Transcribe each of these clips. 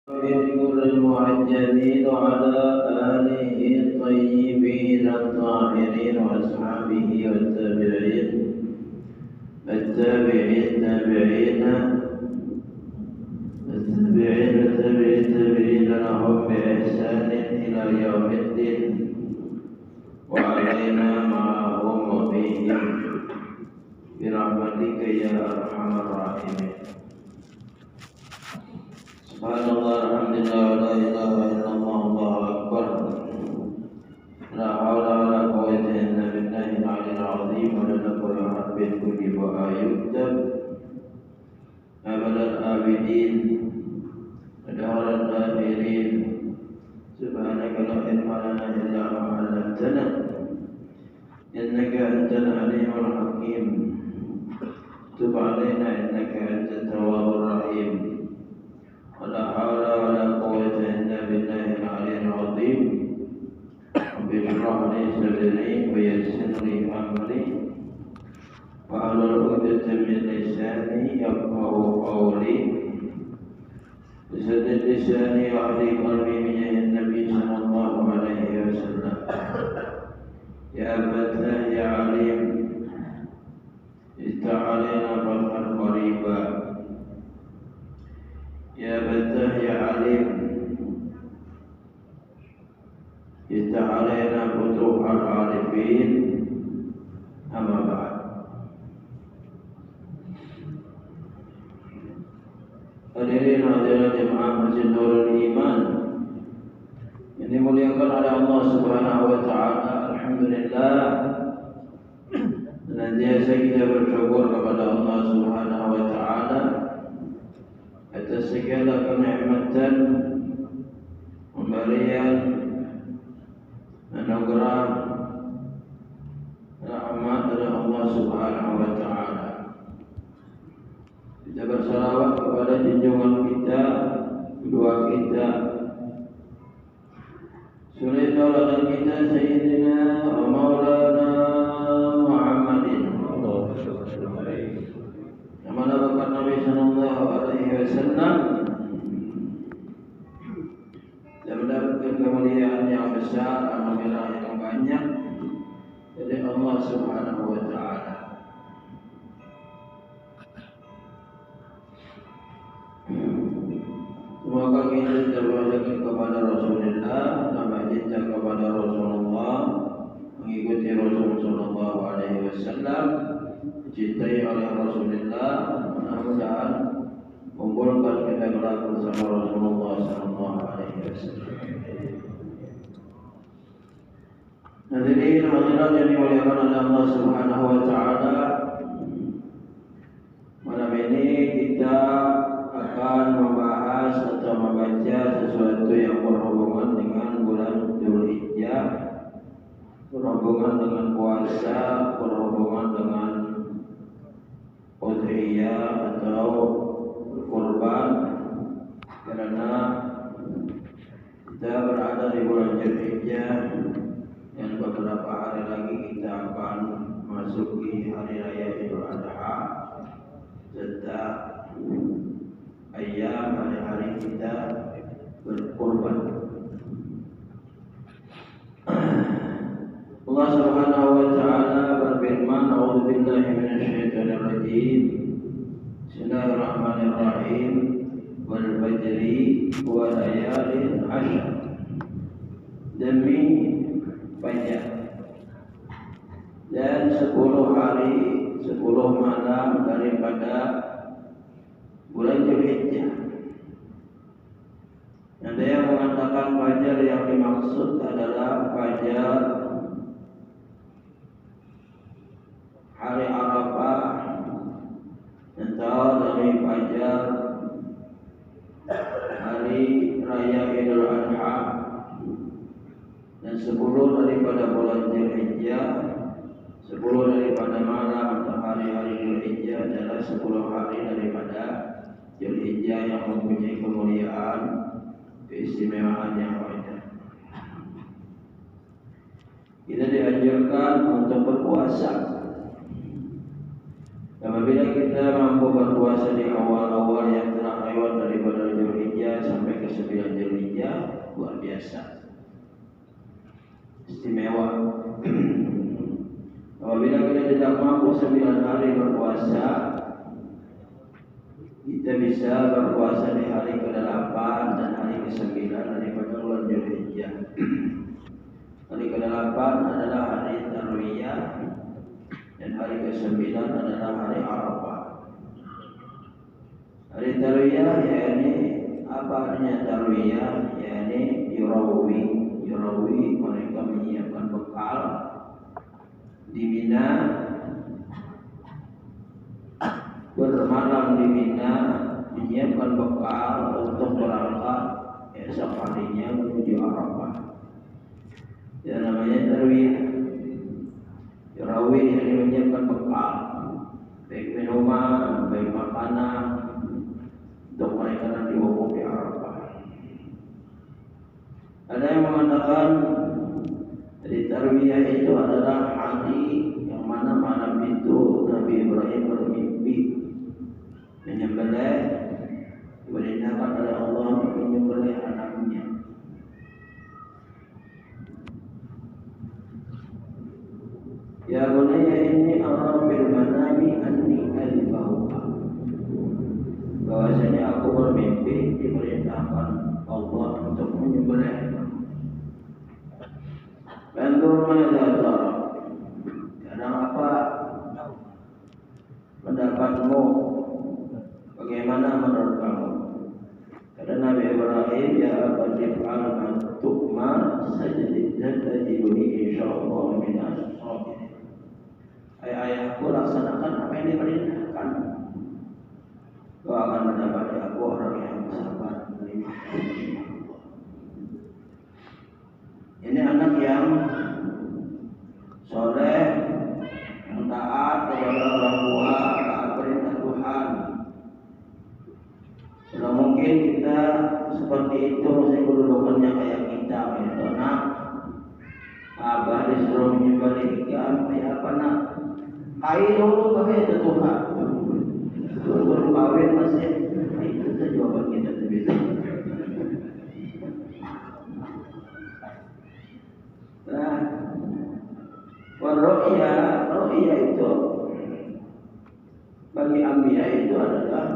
غر المعجلين وعلى آله الطيبين الطاهرين وأصحابه والتابعين التابعين لهم بإحسان إلى يوم الدين وعلينا معهم وفيهم برحمتك يا أرحم الراحمين. Subhanallah, alhamdulillah, wa la ilaha illallah, Allahu akbar. La hawla wa la quwwata illa billahi al-'aliyyil 'azim. Wa la kullu harfin kutiba yuktab abadal abidin adharal akhirin. Subhanaka la ilma lana illa ma 'allamtana innaka antal 'alimul hakim. Tub 'alaina innaka antat tawwabur rahim. ولا حول ولا قوة إلا بالله العلي العظيم. رب اشرح لي صدري ويسر لي أمري واحلل عقدة من لساني يفقهوا قولي. بسدد لساني واهدي قلبي من النبي صلى الله عليه وسلم. يا فتاه يا عليم افتح علينا فتحا قريبا. يا فتاه يا عليم افتح علينا فتوح العارفين. أما بعد. Hadirin hadirat jemaah Masjid Nurul Iman yang dimuliakan oleh Allah Subhanahu wa taala, alhamdulillah senantiasa kita bersyukur kepada Allah Subhanahu wa taala atas segala kenikmatan, pemberian, anugerah, rahmat dari Allah Subhanahu wa taala. Kita bersalawat kepada junjungan kita, kedua kita, suri tauladan kita Sayyidina wa Maulana Muhammadin. Yang mana berkat Nabi sallallahu alaihi wasallam dan mendapatkan kemuliaan yang besar, anugerah yang banyak dari Allah Subhanahu wa taala. Semoga kita terbahagiakan kepada Rasulullah, tambah cinta kepada Rasulullah, mengikuti Rasulullah sallallahu alaihi wasallam, dicintai oleh Rasulullah. Mudah-mudahan kumpulkan kita kelak bersama Rasulullah sallallahu alaihi wasallam. Hadirin hadirat yang dimuliakan oleh Allah Subhanahu wa taala, malam ini kita akan membahas atau membaca sesuatu yang berhubungan dengan bulan Dzulhijjah, berhubungan dengan puasa, berhubungan dengan udhiyah atau kurban, karena kita berada di bulan Dzulhijjah dan beberapa hari lagi kita akan masuki hari raya Idul Adha serta ayam hari-hari kita berkurban. Allah Subhanahu wa taala berfirman, a'udzubillahi minasyaitonir rajim. Bismillahirrahmanirrahim. Wal fajri wa layalin 'ashr. Demi fajar dan 10 hari 10 malam daripada bulan Dzulhijjah. Ada yang mengatakan fajar yang dimaksud adalah fajar hari Arafah atau dari fajar hari raya Idul Adha, dan 10 daripada bulan Dzulhijjah, 10 daripada malam atau hari-hari Dzulhijjah adalah 10 hari daripada Dzulhijjah yang mempunyai kemuliaan, keistimewaan yang banyak. Kita dianjurkan untuk berpuasa. Apabila kita mampu berpuasa di awal-awal yang telah lewat daripada Dzulhijjah sampai ke 10 Dzulhijjah luar biasa, istimewa. Apabila kita tidak mampu 9 hari berpuasa, kita bisa berpuasa di hari ke-8 dan hari ke-9 daripada bulan Dzulhijjah. Hari ke-8 adalah hari Tarwiyah dan hari ke-9 adalah hari Arafah. Hari Tarwiyah yakni apa artinya Tarwiyah? Yakni yurawi mereka menyiapkan bekal di Mina, bermalam di Mina, menyiapkan bekal untuk berangkat esok harinya menuju Arafah. Yang namanya Tarwiyah. Yurawi yang menyiapkan bekal, baik minuman, baik makanan, untuk mereka nanti wukuf di Arafah. Ada yang mengatakan dari Tarwiyah itu adalah hari yang mana malam itu Nabi Ibrahim bermimpi menyembelih, diperintahkan oleh Allah untuk menyembelih anaknya. Ya bunayya inni ara fil manami anni azbahuka. Bahwasanya aku bermimpi diperintahkan Allah untuk menyembelih. Bantur mana kadang apa pendapatmu? Bagaimana menurut kamu? Kata Nabi Ibrahim, ya abadif al-man tu'mar sajadidat tajiduni insyaallah minas sabirin. Ayah-ayahku, laksanakan apa yang diperintahkan. Kau akan mendapati aku orang yang sabar menerima. Ini anak yang soleh, yang taat kepada orang tua, taat perintah Tuhan. Kalau mungkin kita seperti itu, saya kedudukannya kayak kita, kayak anak. Abah disuruh menyembelih ikan, kayak apa nak? Kain dulu pakai itu Tuhan. Baru kawin masih, itu saja jawaban kita terbiasa. Nah, ru'ya itu bagi anbiya itu adalah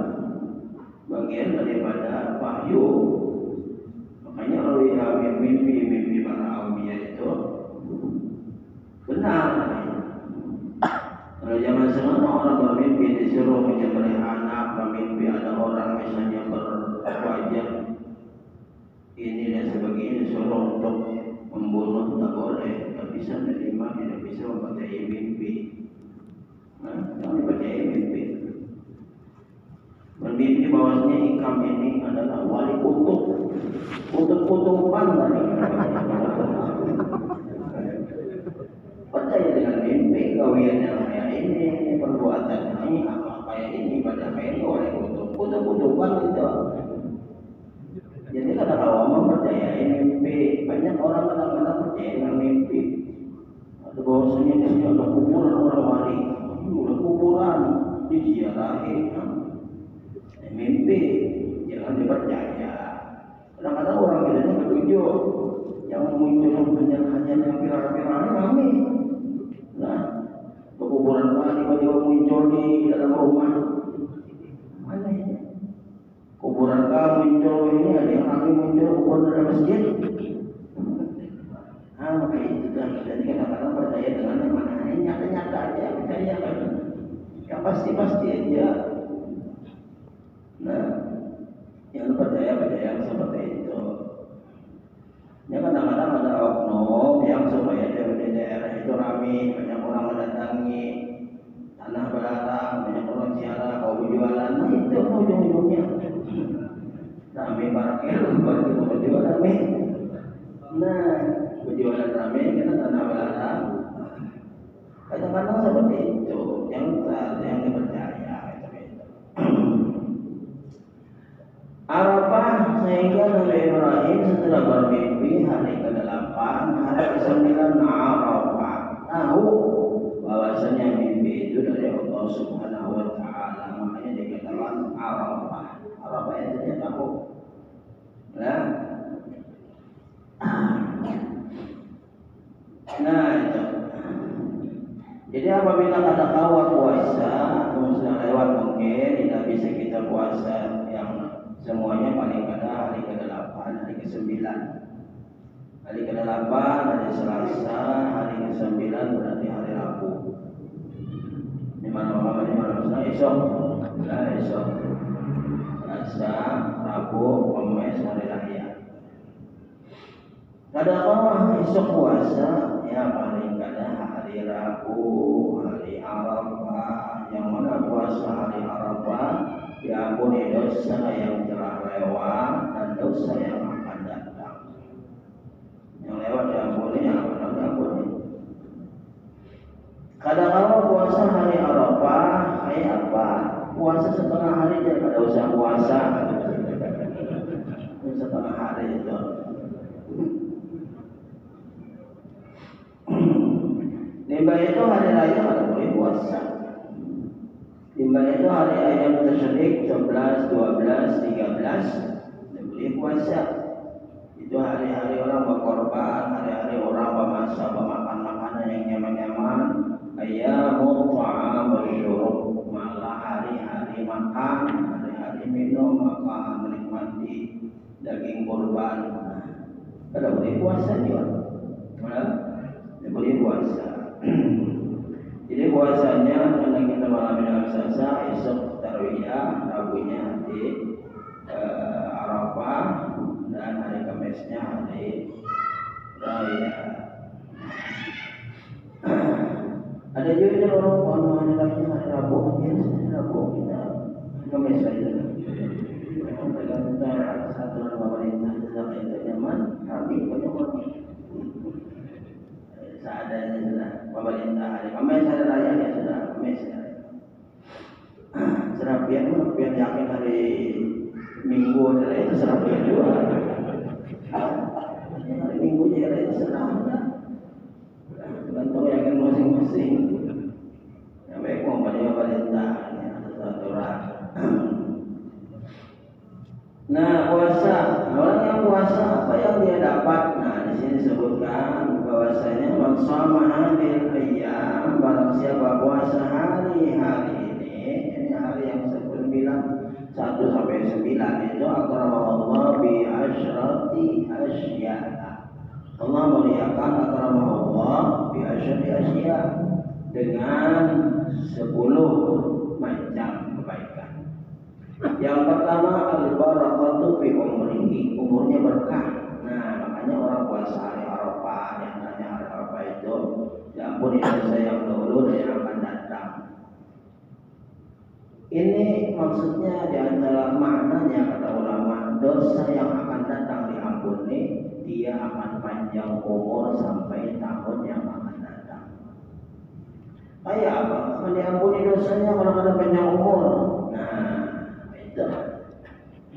bagian daripada wahyu. Makanya ru'ya mimpi para anbiya itu benar. Kalau zaman sekarang orang bermimpi disuruh menyembelih anak, bermimpi ada orang misalnya berwajah ini dan sebagainya disuruh untuk membunuh, tak boleh, tak bisa menerima, tidak bisa mempercayai mimpi. Nah, jangan percaya mimpi. Bermimpi bahwasanya ikam ini adalah wali kutub-kutuban tadi. Percaya dengan mimpi, kawian yang kayak ini, perbuatan ini, apa kayak ini, ibadah kayak ini, wali kutub-kutuban itu. Jadi kadang-kadang orang percaya mimpi, banyak orang kadang-kadang percaya dengan mimpi. Ada bahwasanya di sini ada kuburan orang wali, ada kuburan diziarahi. Mimpi jangan dipercaya. Kadang-kadang orang kita ini ketujuh, yang muncul hanya yang viral-viral ini kami. Nah, kuburan wali tiba-tiba muncul di dalam rumah. Mana ini? Kuburan kamu muncul ini, ada yang kami muncul kuburan dalam masjid. Maka itu dah. Jadi kadang-kadang percaya dengan yang mana ini nyata-nyata aja, percaya kan? Yang pasti-pasti aja. Nah, yang percaya seperti itu. Ya kadang-kadang ada oknum yang supaya di daerah itu ramai, banyak orang mendatangi, tanah berlarang, banyak orang ziarah, kau berjualan, nah itu ujung-ujungnya. Ramai parkir, berjualan ramai. Nah, berjualan ramai karena tanah berlarang. Kadang-kadang seperti itu, yang dipercaya. Arafah sehingga Nabi Ibrahim setelah bermimpi hari ke-8, hari ke-9 Arafah tahu bahwasanya mimpi itu dari Allah Subhanahu wa taala, makanya dikatakan Arafah. Arafah itu dia tahu. Nah, Jadi apabila ada kawat puasa, sudah lewat mungkin tidak bisa kita puasa yang semuanya paling pada hari ke-8, hari ke-9. Hari ke-8 hari Selasa, hari ke-9 berarti hari Rabu. Di mana esok. Nah, esok. Selasa, Rabu, Kamis, hari raya. Kadang-kadang esok puasa ya paling kadang hari Rabu, hari Arafah. Yang mana puasa hari Arafah diampuni dosa yang telah lewat dan dosa yang akan datang. Yang lewat diampuni, yang akan datang diampuni. Kadang-kadang puasa hari Arafah kayak apa? Puasa setengah hari jadi pada usah puasa. Setengah hari itu. Nimba itu hari raya kalau boleh puasa. Nimba itu hari ayam tasyrik 11, 12, 13 boleh puasa. Itu hari-hari orang berkorban, hari-hari orang bermasak, bermakan makanan yang nyaman-nyaman. Ayyamut ta'am wasyurub, malah hari-hari makan, hari-hari minum, makan, menikmati daging kurban. Kalau boleh puasa juga. Boleh puasa. Jadi puasanya karena kita malam ini Selasa, esok Tarwiyah, Rabunya di Arafah dan hari Kamisnya hari Raya. Ada juga orang hari Raya hari Rabu, Rabu kita Kamis saja. Kita satu pemerintah sedang itu nyaman, kami banyak orang. Seadanya sudah pemerintah hari Kamis hari raya ya sudah Kamis ya. Serapian yakin hari Minggu hari raya itu serapian juga. Hari Minggu hari raya itu serah. Tentu yakin masing-masing. Yang baik pemerintah ya aturan. Nah puasa, orang yang puasa apa yang dia dapat? Nah di sini disebutkan bahwasanya mansama hadil ayyam, barang siapa puasa hari-hari ini hari yang 1 sampai 9 itu akramallahu bi asyrati asya. Allah muliakan akramallahu bi asyrati asya dengan 10 macam kebaikan. Yang pertama al-barakatu fi umrihi, umurnya berkah. Nah, makanya orang puasa hari Arafah, yang tanya hari Arafah itu diampuni dosa yang dahulu dan yang akan datang. Ini maksudnya di antara maknanya kata ulama, dosa yang akan datang diampuni, dia akan panjang umur sampai tahun yang akan datang. Kayak apa? Akan diampuni dosanya kalau ada panjang umur.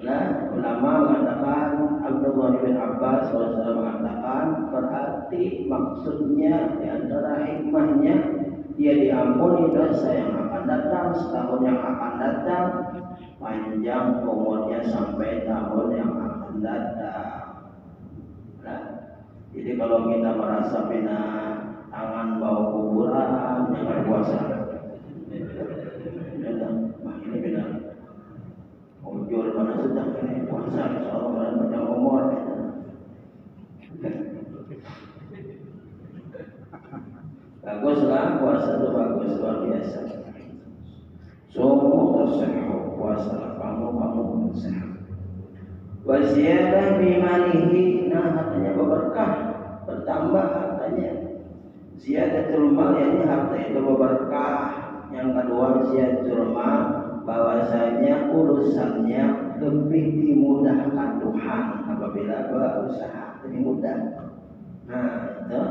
Nah, ulama mengatakan, Abdullah bin Abbas SAW mengatakan, berarti maksudnya di antara hikmahnya dia diampuni dosa yang akan datang, setahun yang akan datang, panjang umurnya sampai tahun yang akan datang. Nah, jadi kalau kita merasa pina tangan bau kuburan, jangan puasa. Ini benar. Ujur pada sedang ini puasa insyaallah pada panjang umur. Baguslah puasa itu bagus luar biasa. Sumu tasihhu, puasa kamu sehat. Wa ziyadah bi malihi, nah hartanya berkah, bertambah hartanya. Ziyadatul mal, yakni harta itu berkah. Yang kedua ziyadatul mal, bahwasanya urusannya lebih dimudahkan Tuhan apabila berusaha lebih mudah. Nah, itu.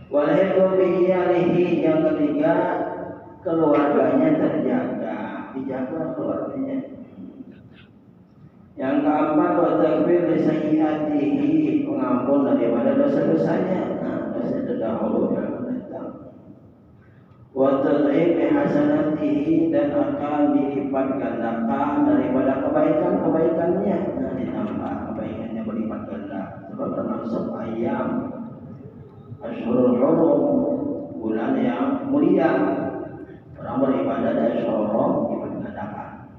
Walaikum biyalihi, yang ketiga keluarganya terjaga, dijaga keluarganya. Yang keempat wa takfir li sayyiatihi, pengampun daripada dosa-dosanya. Nah, dosa terdahulu yang datang. Wa tad'if li hasanatihi, dan akan dilipat gandakan daripada kebaikan-kebaikannya. Nah, ditambah kebaikannya berlipat ganda. Sebab termasuk ayam Asyhurul Hurum, bulan bulan yang mulia. Orang beribadah dari sorong diperadakan.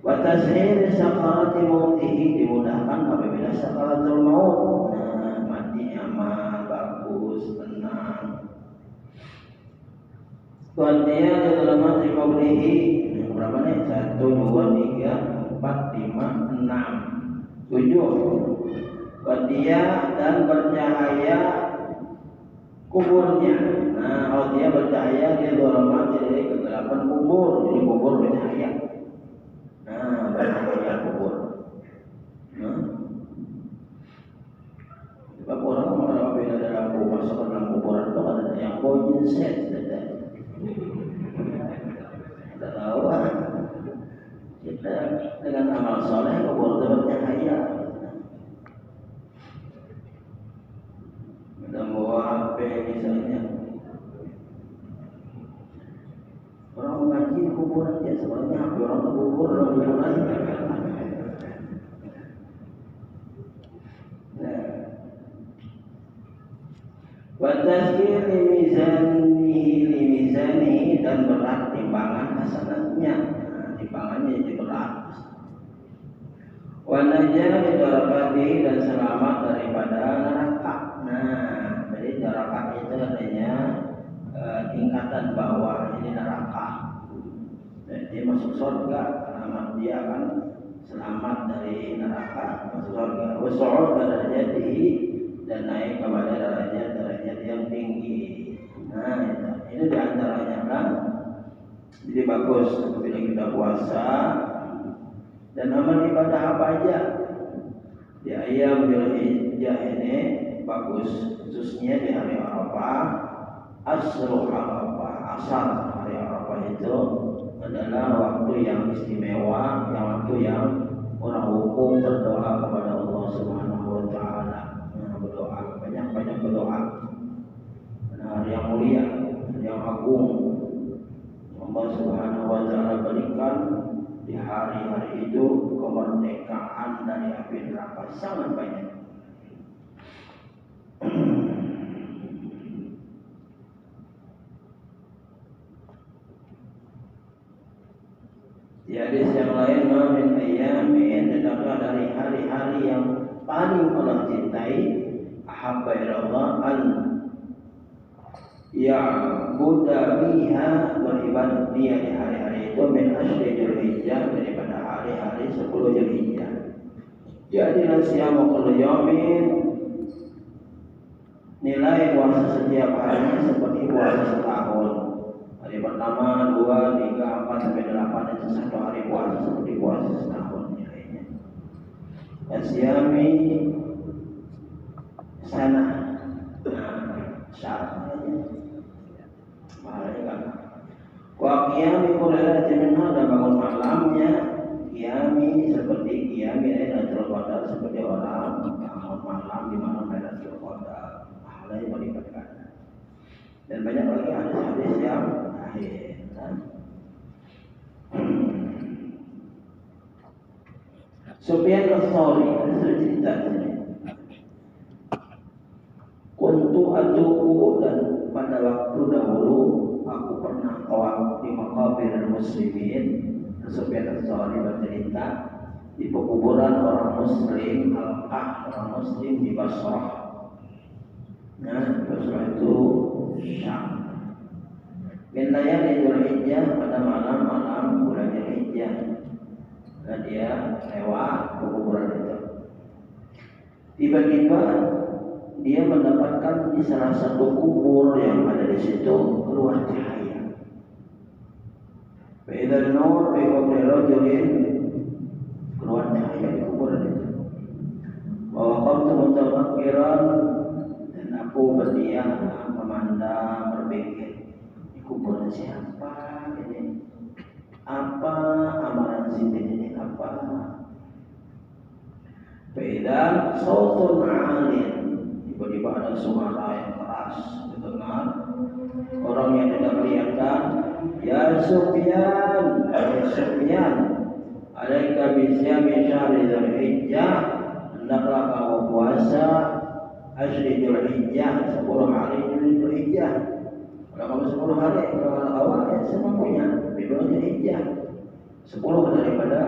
Wa tashhir sakarati mautihi, dimudahkan apabila sakaratul maut. Nah, mati aman, bagus, tenang. Wa dia dalam mati qabrihi, berapa nih? 1 2 3 4 5 6 7. Wa dia dan bercahaya kuburnya. Nah, kalau dia bercahaya dia dorong dari kegelapan kubur, jadi kubur bercahaya. Nah, bercahaya kubur. Nah, sebab orang apabila ada lampu masuk ke dalam kuburan itu ada yang bau set, tidak tahu. Kita dengan amal soleh kubur itu bercahaya. Dan bawa HP misalnya, orang mengaji di kuburan dia sebenarnya HP orang ke kubur orang kuburan. Nah, watashkir limizani dan berat timbangan hasanatnya. Nah, timbangannya jadi berat. Wanajah darakati dan selamat daripada neraka. Nah, jadi neraka itu artinya tingkatan bawah, ini neraka. Jadi masuk surga, selamat dia akan selamat dari neraka, masuk surga. Wasu'ud darajatihi, dan naik kepada derajat yang tinggi. Nah, ini diantaranya kan. Jadi bagus apabila kita puasa dan amal ibadah apa aja di ayam Dzulhijjah ini bagus, khususnya di hari Arafah. Asrul Arafah, asal hari Arafah itu adalah waktu yang istimewa, yang waktu yang orang hukum berdoa kepada Allah Subhanahu wa taala. Nah, berdoa, banyak-banyak berdoa. Karena hari yang mulia, hari yang agung, Allah Subhanahu wa taala berikan di hari-hari itu kemerdekaan dari api neraka sangat banyak. Di hadis yang lain, min ayyamin, tidaklah dari hari-hari yang paling Allah cintai, ahabba ilallah an ya'buda biha, beribadah dia di hari-hari itu min asyri Dzulhijjah, daripada hari-hari 10 Dzulhijjah. Jadi siyamu kullu yaumin, nilai puasa setiap harinya seperti puasa setahun. Hari pertama, 2, 3, 4 sampai 8 itu 1 hari puasa seperti puasa setahun nilainya. Asyami sana, syaratnya malaikat. Wa qiyami kulli minha, dan bangun malamnya qiyami seperti qiyami Lailatul Qadar, seperti orang bangun malam di malam Lailatul Qadar. Pahalanya berlipat ganda. Dan banyak lagi hadis-hadis yang akhir. Sufyan Ats-Tsauri ada cerita ini. Kuntu atuku, dan pada waktu dahulu aku pernah tawaf di maqabir muslimin. Sufyan Ats-Tsauri bercerita di pekuburan orang muslim, Al-Qah, orang muslim di Basrah. Nah, Basrah itu Syam. Min layali Dzulhijjah, pada malam-malam bulan Dzulhijjah. Nah, dia lewat kuburan itu. Tiba-tiba dia mendapatkan di salah satu kubur yang ada di situ keluar cahaya. Faidzan nur fi qabri rajulin, keluar cahaya di kuburan itu. Wa waqaftu mutafakkiran, dan aku berdiam memandang, berpikir, di kuburan siapa ini? Apa amalan sini ini? Apa? Beda sautun alin, tiba-tiba ada suara yang keras didengar. Orang yang tidak kelihatan, ya Sufyan, ya Sufyan, alaika bisyami syahri Dzulhijjah, hendaklah kamu puasa asyri Dzulhijjah, 10 hari Dzulhijjah. Kalau kamu 10 hari bulan awal ya semampunya. Bulan Dzulhijjah 10 daripada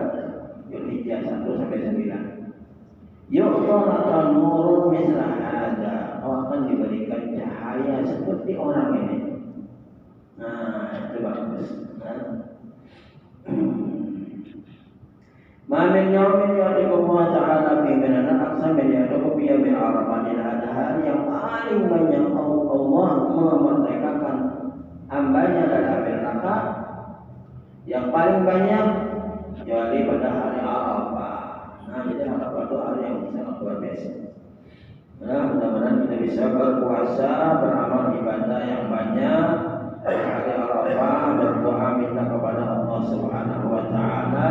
Dzulhijjah 1 sampai 9. Yu'ta nurun mislah hada, akan diberikan cahaya seperti orang ini. Nah, itu bagus. Ma min yaumin ya'tikum wa ta'ala fi min al-aqsa min ya'tikum fi yawmin arafatin, ada hari yang paling banyak Allah memerdekakan hambanya dari api neraka, yang paling banyak jadi pada hari Arafah. Nah, jadi Arafah itu hari yang sangat luar biasa. Nah, mudah-mudahan kita bisa berpuasa, beramal ibadah yang banyak hari Arafah, berdoa minta kepada Allah Subhanahu wa taala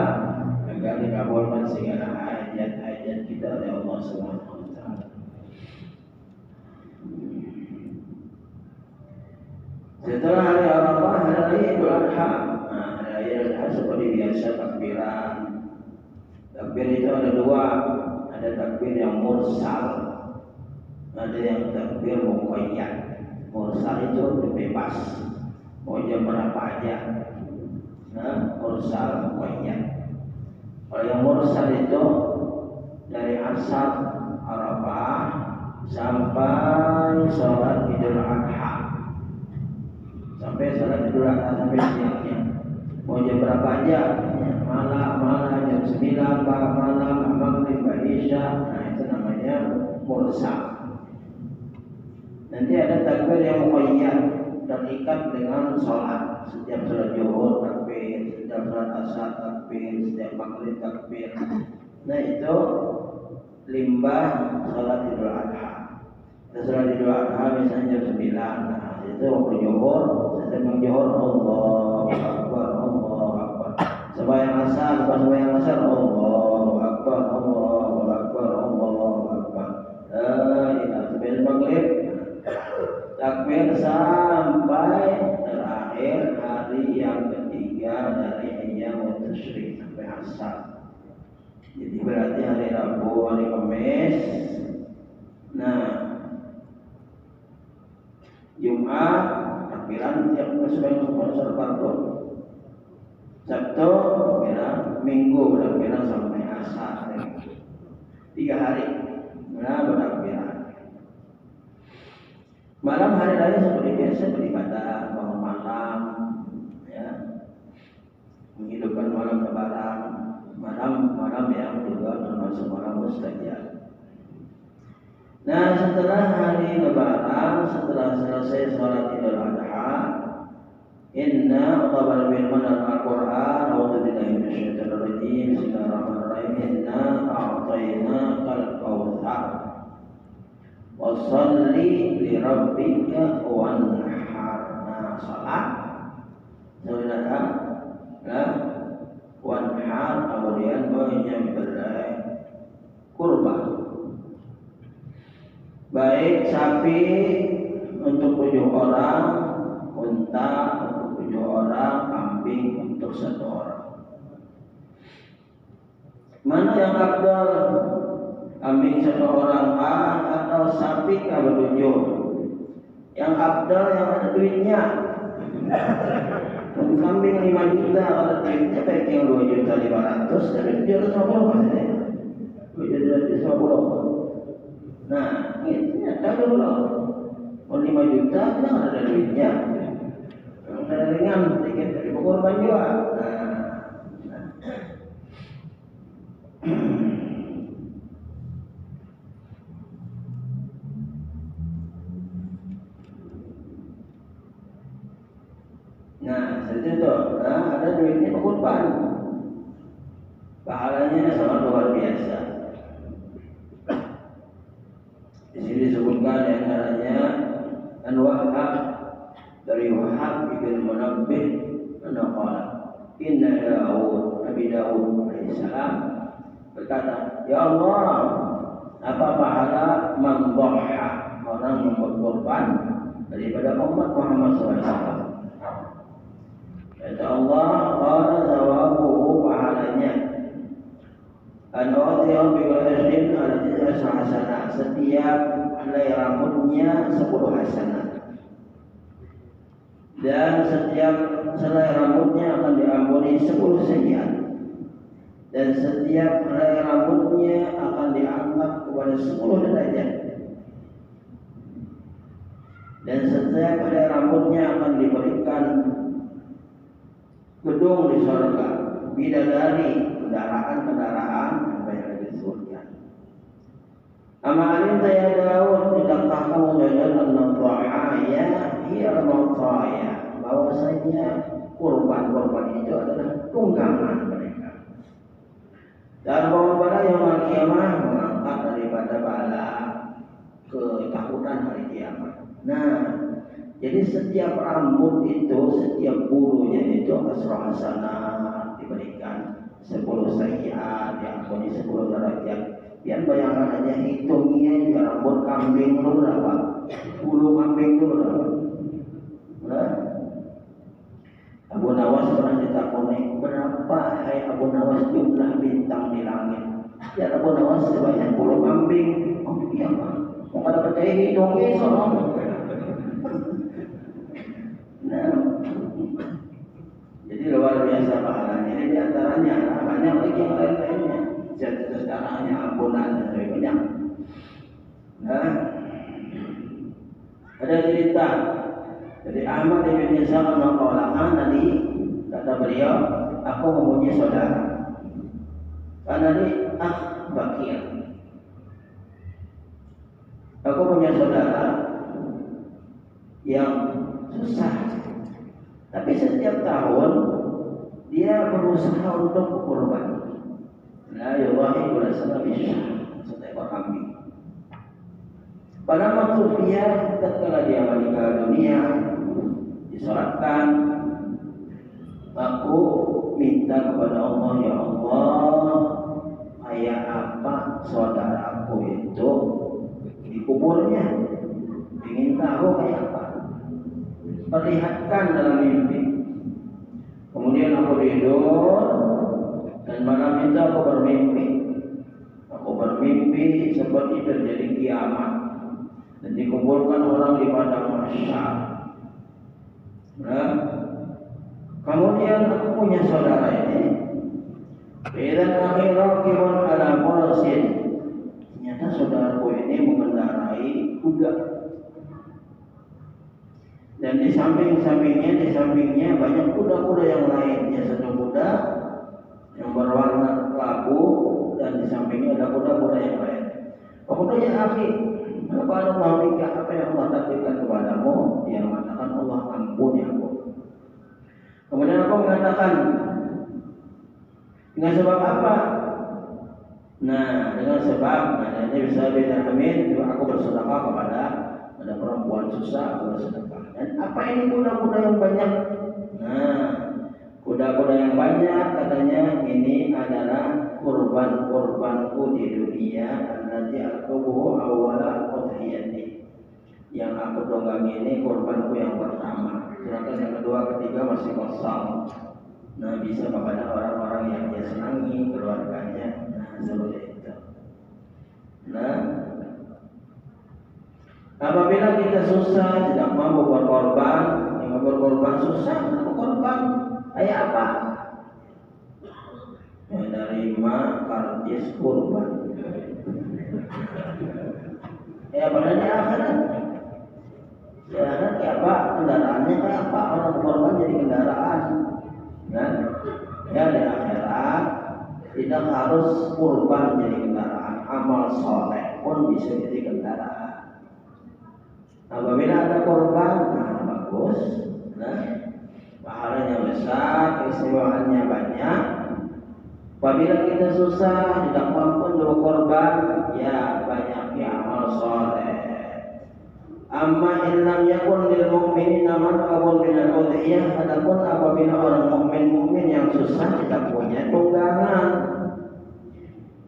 agar dikabulkan segala hajat-hajat kita oleh Allah Subhanahu wa taala. Setelah hari Arafah, hari Idul Adha. Nah, hari Idul Adha seperti biasa takbiran. Takbir itu ada dua, ada takbir yang mursal, ada yang takbir muqayyad. Mursal itu bebas, mau jam berapa aja. Nah, mursal muqayyad. Kalau yang mursal itu dari asar Arafah sampai sholat Idul Adha, sampai sholat Idul Adha sampai siangnya. Mau jam berapa aja, malam jam 9, malam maghrib, isya. Nah, itu namanya mursal. Nanti ada takbir yang muqayyad, terikat dengan sholat. Setiap sholat zuhur takbir, setiap sholat asar takbir, setiap maghrib takbir. Nah, itu limbah sholat Idul Adha. Sholat Idul Adha misalnya jam 9. Nah, itu waktu zuhur, setiap zuhur Allahu Akbar, Allahu Akbar. Sembahyang asar, sembahyang asar Allahu Akbar, Allahu Akbar, Allahu Akbar. Sampai maghrib takbir sampai terakhir hari yang ketiga dari ayyamut tasyrik sampai asar. Jadi berarti hari Rabu, hari Kamis. Nah, Jumat takbiran tiap sembahyang sholat fardu. Sabtu takbiran, Minggu takbiran sampai asar. 3 hari. Nah, bertakbiran. Malam hari raya seperti biasa beribadah, bangun malam, ya, menghidupkan malam lebaran, malam yang juga termasuk malam mustajab. Nah, setelah hari lebaran, setelah selesai sholat Idul Adha, inna Allah berfirman dalam Al-Quran, a'udzubillahi minasyaitonir rajim, bismillahirrahmanirrahim, inna a'tainakal kautsar washolli li rabbika wanhar. Nah, salat saudara, nah, wanhar kemudian menyembelih kurban, baik sapi untuk 7 orang, unta untuk 7 orang, kambing untuk 1 orang. Mana yang afdal? Kambing 1 orang atau sapi kalau 7? Yang afdal yang ada duitnya. Kambing 5 juta kalau duitnya baik yang 2.500.000 dari 250 maksudnya. 2.250. Nah, itu nyata dulu. Mau 5 juta kita ada duitnya. Kalau ada ringan sedikit dari korban juga. Nah, seperti itu. Nah, ada duitnya berkorban. Pahalanya sangat luar biasa. Di sini disebutkan di antaranya An-Wahhab dari Wahhab bin Munabbih qala inna Daud, Nabi Daud alaihissalam berkata, ya Allah, apa pahala man dhahha, orang yang berkorban daripada umat Muhammad SAW. Kata Allah, qala thawabuhu, pahalanya an-nu'tiyahu bi kulli hasanah, setiap helai rambutnya 10 hasanah. dan setiap selai rambutnya akan diampuni 10 sayyi'at, dan setiap helai rambutnya akan diangkat kepada 10 derajat, dan setiap helai rambutnya akan diberikan gedung di surga, bidadari, kendaraan-kendaraan yang banyak di surga. Amalin saya Daud, tidakkah kamu jajan an-natra'aya hiya al-mataya, bahwasanya kurban-kurban itu adalah tunggangan mereka. Dan bala yang kiamat mengangkat daripada bala ketakutan hari kiamat. Nah, jadi setiap rambut itu, setiap bulunya itu asra hasanah diberikan 10 sayyi'at, diampuni 10 derajat. Biar bayangkan aja hitungnya ya, rambut kambing itu berapa? Bulu kambing itu berapa? Nah, Abu Nawas pernah ditakoni, berapa hai Abu Nawas jumlah bintang di langit? Ya Abu Nawas sebanyak bulu kambing. Oh iya Pak, mau kada percaya hitungnya sono. Nah, jadi luar biasa pahalanya. Ini diantaranya banyak lagi yang lain-lainnya. Sejarahnya ampunan dari banyak. Nah, ada cerita dari Ahmad bin Isa al-Qawlahan tadi, kata beliau, aku mempunyai saudara. Karena ini Bakir. Aku punya saudara yang susah, tapi setiap tahun dia berusaha untuk berkorban. La yuwahi wala sanabisha, seekor kambing. Pada waktu dia tatkala dia meninggal dunia, disolatkan, aku minta kepada Allah, ya Allah, kayak apa saudaraku itu di kuburnya, ingin tahu kayak apa, perlihatkan dalam mimpi. Kemudian aku tidur, dan malam itu aku bermimpi. Aku bermimpi seperti terjadi kiamat dan dikumpulkan orang di padang mahsyar. Nah, kemudian aku punya saudara ini. Idzan akhiraqibun ala farasin. Ternyata saudaraku ini mengendarai kuda. Dan di sampingnya banyak kuda-kuda yang lainnya. Satu kuda yang berwarna kelabu dan di sampingnya ada kuda-kuda yang lain. Kemudian akhir, apa Allah nikah, apa yang Allah takdirkan kepadamu? Dia mengatakan Allah ampuni aku. Kemudian aku mengatakan, dengan sebab apa? Nah, dengan sebab, ini bisa beda amin. Aku bersedekah kepada ada perempuan susah, aku bersedekah. Dan apa ini kuda-kuda yang banyak? Nah, kuda-kuda yang banyak katanya ini adalah kurban-kurbanku di dunia, nanti aku awala udhiyati, yang aku tunggangi ini kurbanku yang pertama. Sedangkan yang kedua, ketiga masih kosong. Nah, bisa kepada orang-orang yang dia senangi, keluarganya. Nah, seperti itu. Nah, apabila kita susah, tidak mampu berkorban, yang berkorban susah, berkorban kayak apa? Menerima kartis kurban. Ya pada di akhirat. Di akhirat kayak apa? Kendaraannya kayak apa? Orang berkorban jadi kendaraan. Nah, ya di akhirat tidak harus kurban jadi kendaraan. Amal soleh pun bisa jadi kendaraan. Apabila ada korban, nah bagus. Nah, pahalanya besar, keistimewaannya banyak. Apabila kita susah, tidak mampu berkorban, ya banyaknya amal soleh. Amma illam yakun lil mu'minina markabun minal udhiyah, adapun apabila orang mukmin yang susah tidak punya tunggangan,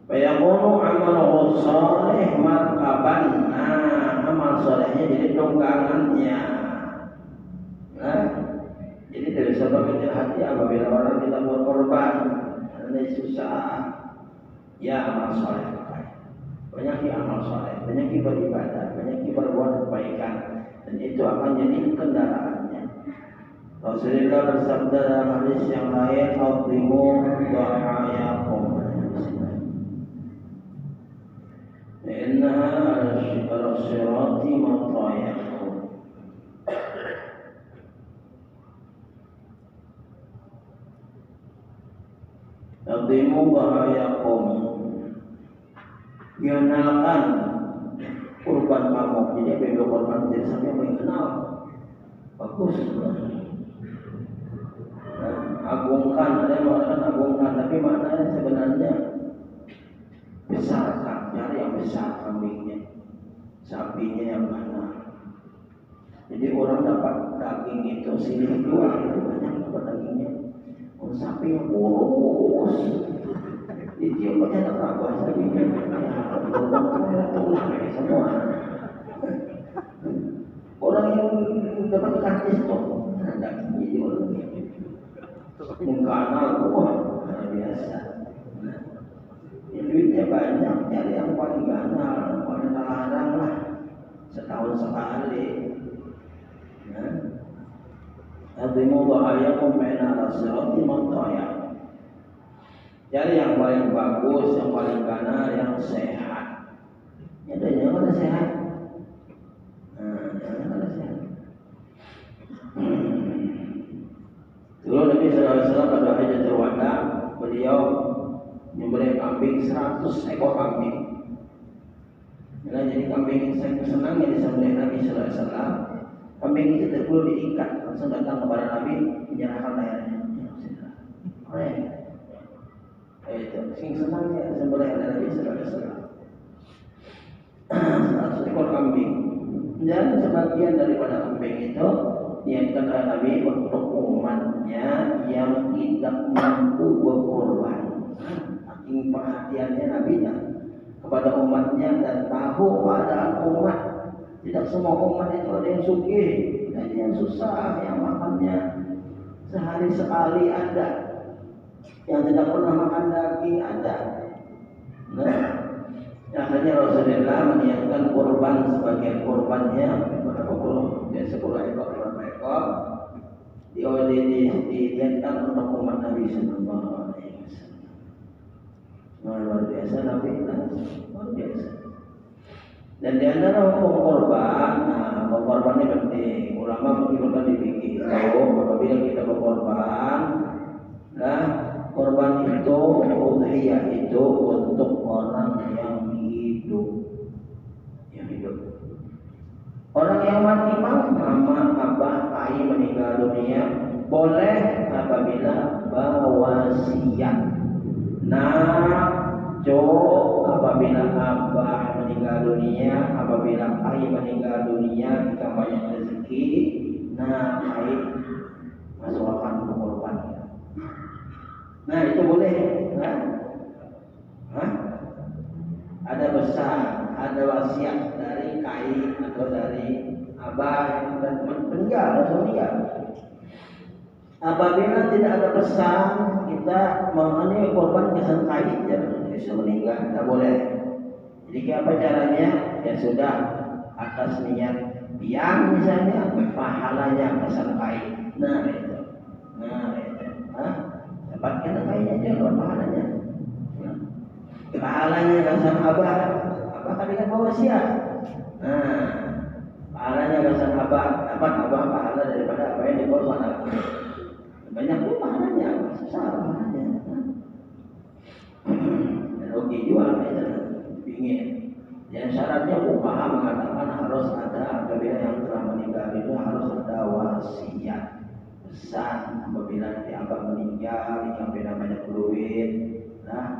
fayakunu amaluhu sholih markaban. Nah, amal solehnya jadi tunggangannya. Nah, jadi dari sebab kecil hati apabila orang tidak berkorban, ini susah, ya amal soleh. Banyak amal soleh, banyak beribadah, banyak berbuat kebaikan, dan itu akan jadi kendaraannya. Rasulullah bersabda dalam hadis yang lain, "Azimu dhahayakum." Innaha ala sirati matayakum. Azimu dhahayakum. Kenalkan kurban kamu. Jadi bebek kurban tidak sampai mengenal. Bagus. Agungkan, ada yang mengatakan agungkan, tapi maknanya sebenarnya besarkan, cari yang besar kambingnya, sapinya yang mana. Jadi orang dapat daging itu sini dua, banyak dapat dagingnya. Orang sapi yang kurus, diciumnya tak apa, sapinya semua. Orang yang dapat kartis itu, dagingnya jual. Muka anak, wah, biasa. Ya, duitnya banyak, cari yang paling ganal, yang paling larang lah, setahun sekali. Azimu dhahayakum baina as-sirati mantaya. Cari yang paling bagus, yang paling ganal, yang sehat. Ya, dan yang mana sehat? Yang mana sehat? Dulu Nabi SAW pada Hajjatul Wada, beliau menyembelih kambing 100 ekor kambing. Nah, jadi kambing saya senang yang disembelih Nabi SAW. Kambing itu tidak perlu diikat, langsung datang kepada Nabi menyerahkan layarnya. Itu sing senangnya disembelih oleh Nabi SAW. 100 ekor kambing. Dan sebagian daripada kambing itu niatkan oleh Nabi untuk umatnya yang tidak mampu berkorban. Saking perhatiannya Nabi kepada umatnya dan tahu keadaan umat. Tidak semua umat itu ada yang sugih, ada yang susah, yang makannya sehari sekali ada, yang tidak pernah makan daging ada. Nah, akhirnya Rasulullah meniatkan kurban sebagai kurbannya berapa puluh, 10 ekor, berapa ekor, diniatkan untuk umat Nabi Sallallahu Alaihi Wasallam. Luar biasa Nabi, luar biasa. Dan di antara hukum korban, korban ini penting. Ulama mengibarkan dipikir. Apabila kita berkorban, korban itu, udhiyah itu untuk orang yang hidup. Orang yang mati mama, abah, ayah meninggal dunia boleh apabila berwasiat. Apabila abah meninggal dunia, apabila ayah meninggal dunia, jika banyak rezeki, ayah masukkan korban. Itu boleh. Ada besar, ada wasiat dari kain atau dari abah dan meninggal. Apabila tidak ada pesan, kita mengenai korban kesan kain, bisa meninggal, tidak boleh. Jadi apa caranya? Ya sudah, atas niat yang misalnya pahalanya kesan kain. Itu. Dapatkan kainnya juga pahalanya. Pahalanya kesan abah kan dengan wasiat. Pahalanya kesan abah, dapat abah pahala daripada apa yang dikorbankan. Banyak pun pahalanya, susah pahalanya. Rugi juga pingin. Yang syaratnya upaha mengatakan harus ada, apabila yang telah meninggal itu harus ada wasiat besar. Apabila nanti abah meninggal, yang beda banyak duit,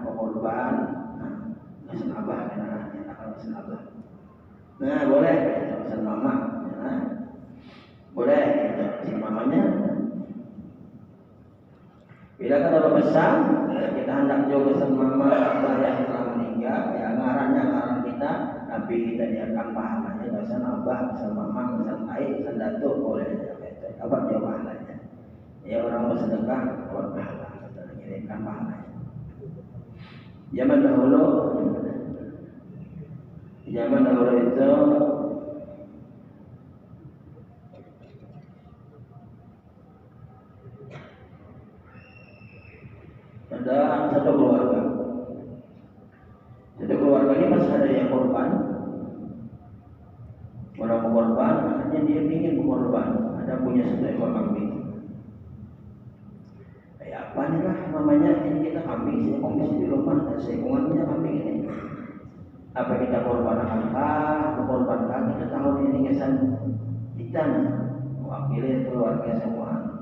pengorban, pesan abah kan anaknya, akan pesan abah. Boleh pesan mama, boleh pesan mamanya. Bila kan ada pesan, kita hendak juga pesan mama abah yang telah meninggal, ya ngaran kita, tapi kita niatkan pahalanya pesan abah, pesan mama, pesan ayah, pesan datuk, boleh. Dapat dia pahalanya. Ya orang bersedekah dapat pahala, kita mengirimkan pahalanya. Zaman dahulu itu anaknya dia ingin berkorban, ada punya 1 ekor kambing. Kayak apa nih lah namanya, ini kita kambing sih, kondisi di rumah dan sekungannya kambing ini. Apa kita korbankan kita tahun ini kesan kita mewakili keluarga semua.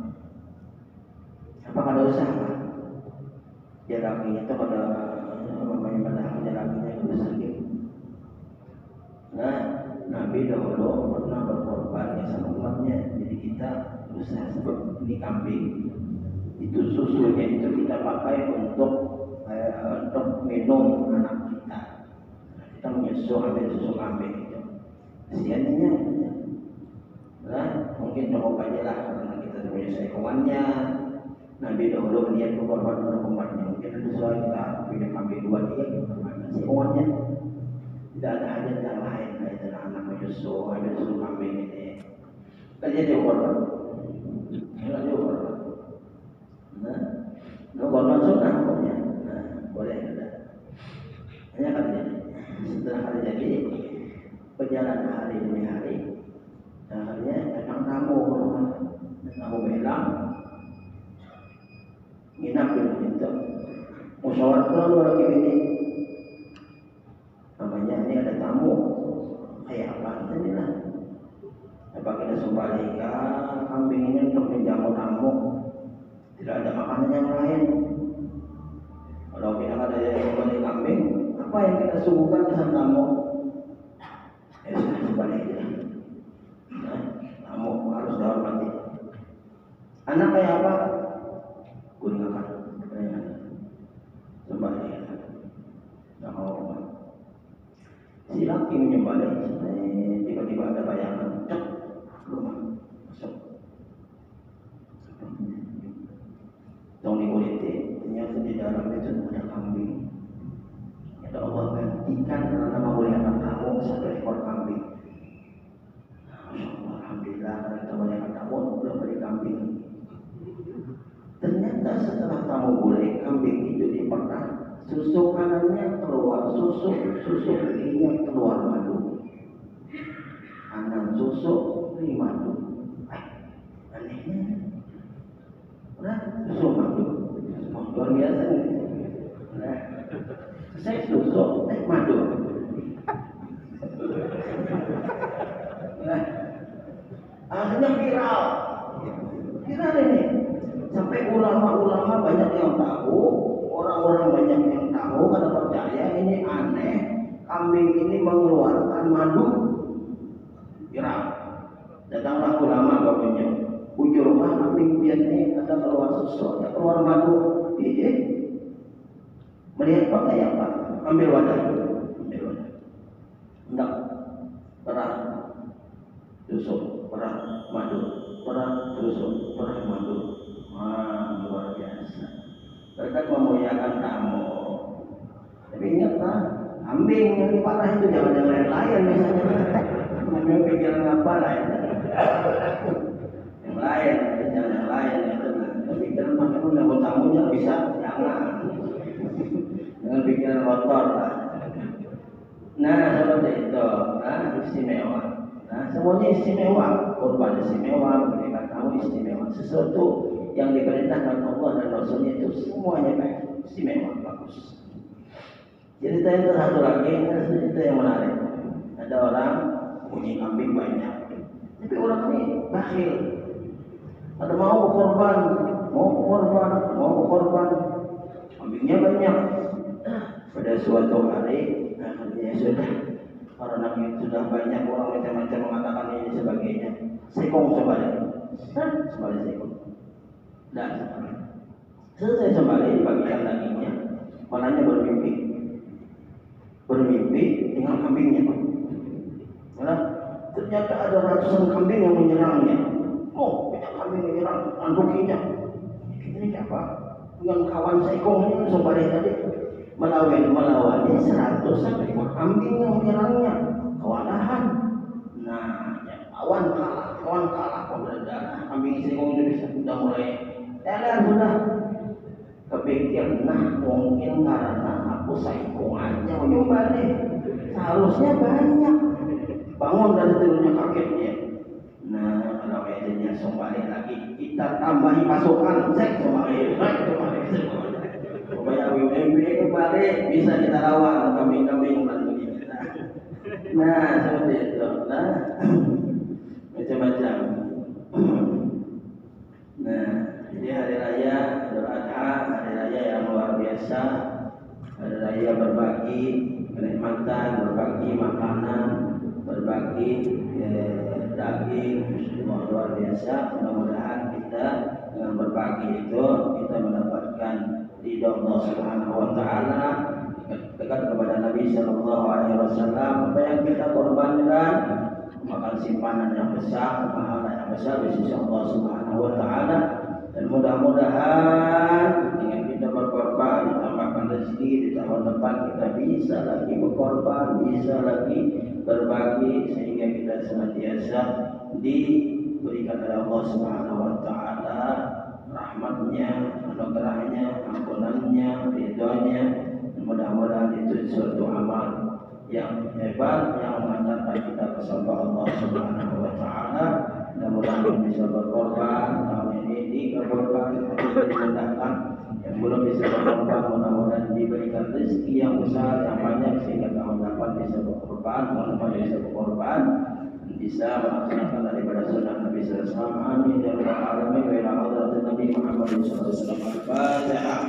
Apa kada usah lah. Dia lakinya itu pada namanya pada lakinya itu sakit. Nah, Nabi dahulu pernah berkorban sama umatnya. Jadi kita berusaha sebab ini kambing. Itu susunya itu kita pakai untuk minum anak kita. Kita menyusu, ambil susu kambing itu. Kasiannya. Nah, mungkin cukup aja lah karena kita punya sekungannya. Nabi dahulu niat berkorban untuk umatnya. Mungkin ada soal kita punya kambing 2-3 sekungannya. Tidak ada hajat yang lain. Anak menyusu, ada susu kambing ini. Kan jadi korban. Enggak jadi korban. Nah, korban sunnah pokoknya. Nah, boleh ada. Hanya kan jadi. Setelah hari jadi, berjalan hari demi hari. Dan akhirnya datang tamu ke rumah. Tamu belang. Nginap gitu. Musyawarah pulang lagi ini. Namanya ini ada tamu. Kayak apa ini lah. Apa kita sembahkan kambing ini untuk menjamu tamu. Tidak ada makanan yang lain. Kalau kita ada yang sembelih kambing, apa yang kita suguhkan ke sang tamu? Sudah sebaliknya. Nah, tamu harus dihormati. Anak kayak apa? Gunakan. Sembelih. Nah, si laki menyembelih. Tiba-tiba ada bayangan. Cek rumah masuk. Tong dikuliti, ternyata di dalam itu ada kambing. Ada Allah gantikan karena memuliakan tamu 1 ekor kambing. Alhamdulillah karena kita memuliakan tamu belum beli kambing. Ternyata setelah tamu boleh kambing itu diperah, susu kanannya keluar susu kirinya keluar madu. Kanan susu, kiri madu. Anehnya. Nah, susu madu. Luar biasa nih. Nah, saya susu, madu. Nah, akhirnya viral ini. Sampai ulama-ulama banyak yang tahu, orang-orang banyak yang tahu, pada percaya ini aneh. Kambing ini mengeluarkan madu. Viral. Datanglah ulama bapaknya. Ujur rumah kambing biar ini ada keluar susu, ada keluar madu. Melihat pakai apa? Ambil wadah. Enggak. Perah susu, perah madu, perah susu, perah madu. Wah, luar biasa. Mereka memuliakan tamu. Tapi ingatlah, kambing yang diparah itu jangan yang lain-lain misalnya. Mengambil pikiran apa lain. Yang lain, jangan yang lain itu. Pikiran macam mana tamunya bisa jangan. Dengan pikiran kotor lah. Nah, seperti itu. Nah, istimewa. Nah, semuanya istimewa. Korban istimewa, memberikan tamu istimewa. Sesuatu yang diperintahkan Allah dan Rasulnya itu semuanya baik, istimewa, bagus. Cerita yang satu lagi, cerita yang menarik. Ada orang punya kambing banyak, tapi orang ini bakhil. Ada mau korban, kambingnya banyak. Pada suatu hari, akhirnya sudah, karena sudah banyak orang macam-macam mengatakan ini sebagainya. Sekong sembelih sekong. Dan selesai sembelih di bagian dagingnya, malahnya bermimpi dengan kambingnya. Nah, ternyata ada ratusan kambing yang menyerangnya. Oh, banyak kambing menyerang andukinya. Ini apa? Dengan kawan seekongnya sembelih tadi melawannya 100 sampai 5 kambing yang menyerangnya. Kewalahan. Nah, kawan kalah berdarah. Kambing seekong itu sudah mulai sudah kepikir, mungkin karena aku seekong aja menyembelih. Seharusnya banyak. Bangun dari tidurnya kaget dia. besok balik lagi kita tambahi pasukan cek kembali supaya UMP itu balik bisa kita lawan kambing-kambing begini. Nah seperti itu. Nah macam-macam. Nah jadi hari raya Idul Adha, hari raya yang luar biasa, hari raya berbagi kenikmatan, berbagi makanan, berbagi daging, luar biasa. Mudah-mudahan kita dengan berbagi itu kita mendapatkan ridha Allah Subhanahu wa taala, dekat kepada Nabi sallallahu alaihi wasallam. Apa yang kita korbankan maka simpanan yang besar, pahala yang besar di sisi Allah Subhanahu wa taala. Dan mudah-mudahan dengan kita berkorban ditambahkan rezeki di tahun depan, kita bisa lagi berkorban, bisa lagi berbagi, sehingga kita senantiasa diberikan oleh Allah Subhanahu wa taala rahmatnya, anugerahnya, ampunannya, ridhonya. Mudah-mudahan itu suatu amal yang hebat yang mengantarkan kita ke surga Allah Subhanahu wa taala. Mudah-mudahan bisa berkorban tahun ini, dikabulkan datang. Yang belum bisa berkorban mudah-mudahan diberikan rezeki yang besar, yang banyak, sehingga tahun depan bisa berkorban, tahun depan bisa berkorban, bisa melaksanakan daripada sunnah Nabi sallallahu alaihi wasallam. Amin ya rabbal alamin. Wa ila hadratin Nabi Muhammad sallallahu alaihi wasallam. Al-Fatihah.